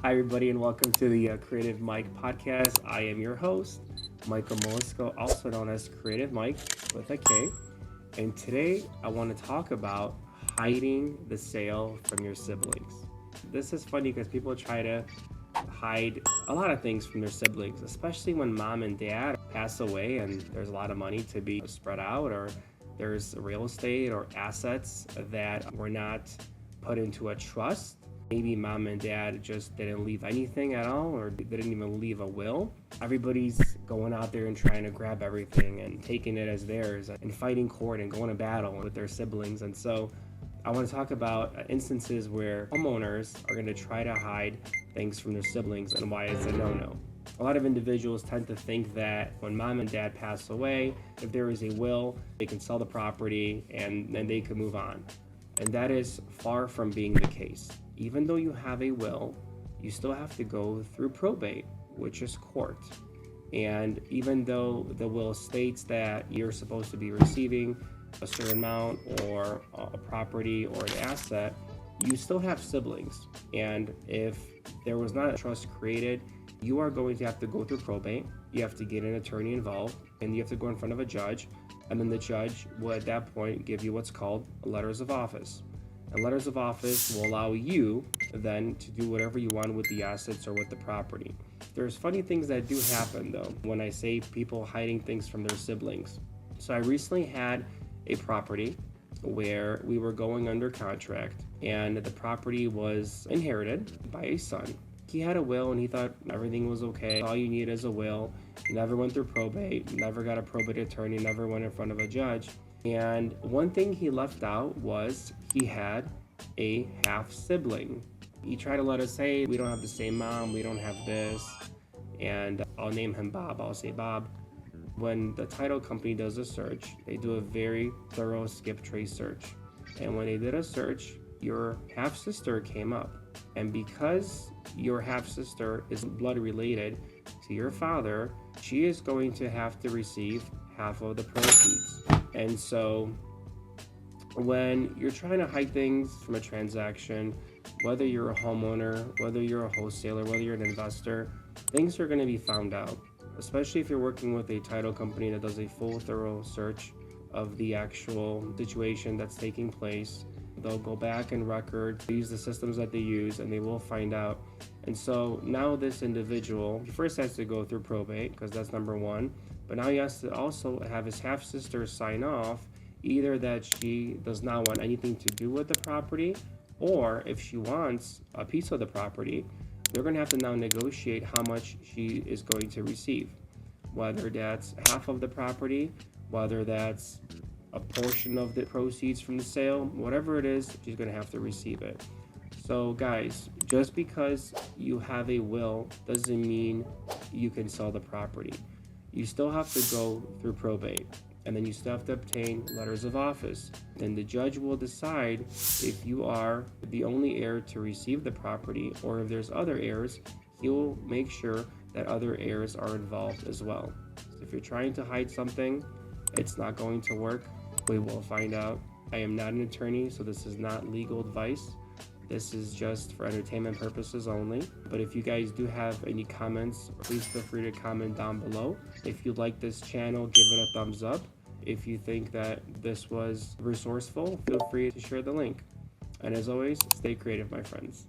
Hi, everybody, and welcome to the Creative Mike podcast. I am your host, Michael Molisco, also known as Creative Mike with a K. And today I want to talk about hiding the sale from your siblings. This is funny because people try to hide a lot of things from their siblings, especially when mom and dad pass away and there's a lot of money to be spread out, or there's real estate or assets that were not put into a trust. Maybe mom and dad just didn't leave anything at all, or they didn't even leave a will. Everybody's going out there and trying to grab everything and taking it as theirs and fighting court and going to battle with their siblings. And so I want to talk about instances where homeowners are going to try to hide things from their siblings and why it's a no-no. A lot of individuals tend to think that when mom and dad pass away, if there is a will, they can sell the property and then they can move on. And that is far from being the case. Even though you have a will, you still have to go through probate, which is court. And even though the will states that you're supposed to be receiving a certain amount or a property or an asset, you still have siblings. And if there was not a trust created, you are going to have to go through probate. You have to get an attorney involved, and you have to go in front of a judge. And then the judge will at that point give you what's called letters of office. And letters of office will allow you then to do whatever you want with the assets or with the property. There's funny things that do happen though when I say people hiding things from their siblings. So I recently had a property where we were going under contract, and the property was inherited by a son. He had a will and he thought everything was okay. All you need is a will. Never went through probate, never got a probate attorney, never went in front of a judge. And one thing he left out was he had a half sibling. He tried to let us say, we don't have the same mom, we don't have this. And I'll name him Bob. I'll say, Bob, when the title company does a search, they do a very thorough skip trace search. And when they did a search, your half sister came up. And because your half sister is blood related to your father, she is going to have to receive half of the proceeds. And so when you're trying to hide things from a transaction, whether you're a homeowner, whether you're a wholesaler, whether you're an investor, things are going to be found out, especially if you're working with a title company that does a full thorough search of the actual situation that's taking place. They'll go back and record, use the systems that they use, and they will find out. And so now this individual, he first has to go through probate, because that's number one. But now he has to also have his half-sister sign off, either that she does not want anything to do with the property, or if she wants a piece of the property, they're going to have to now negotiate how much she is going to receive. Whether that's half of the property, whether that's a portion of the proceeds from the sale, whatever it is, she's going to have to receive it. So guys, just because you have a will doesn't mean you can sell the property. You still have to go through probate, and then you still have to obtain letters of office. Then the judge will decide if you are the only heir to receive the property, or if there's other heirs, he will make sure that other heirs are involved as well. So if you're trying to hide something, it's not going to work. We will find out. I am not an attorney, so this is not legal advice. This is just for entertainment purposes only. But if you guys do have any comments, please feel free to comment down below. If you like this channel, give it a thumbs up. If you think that this was resourceful, feel free to share the link. And as always, stay creative, my friends.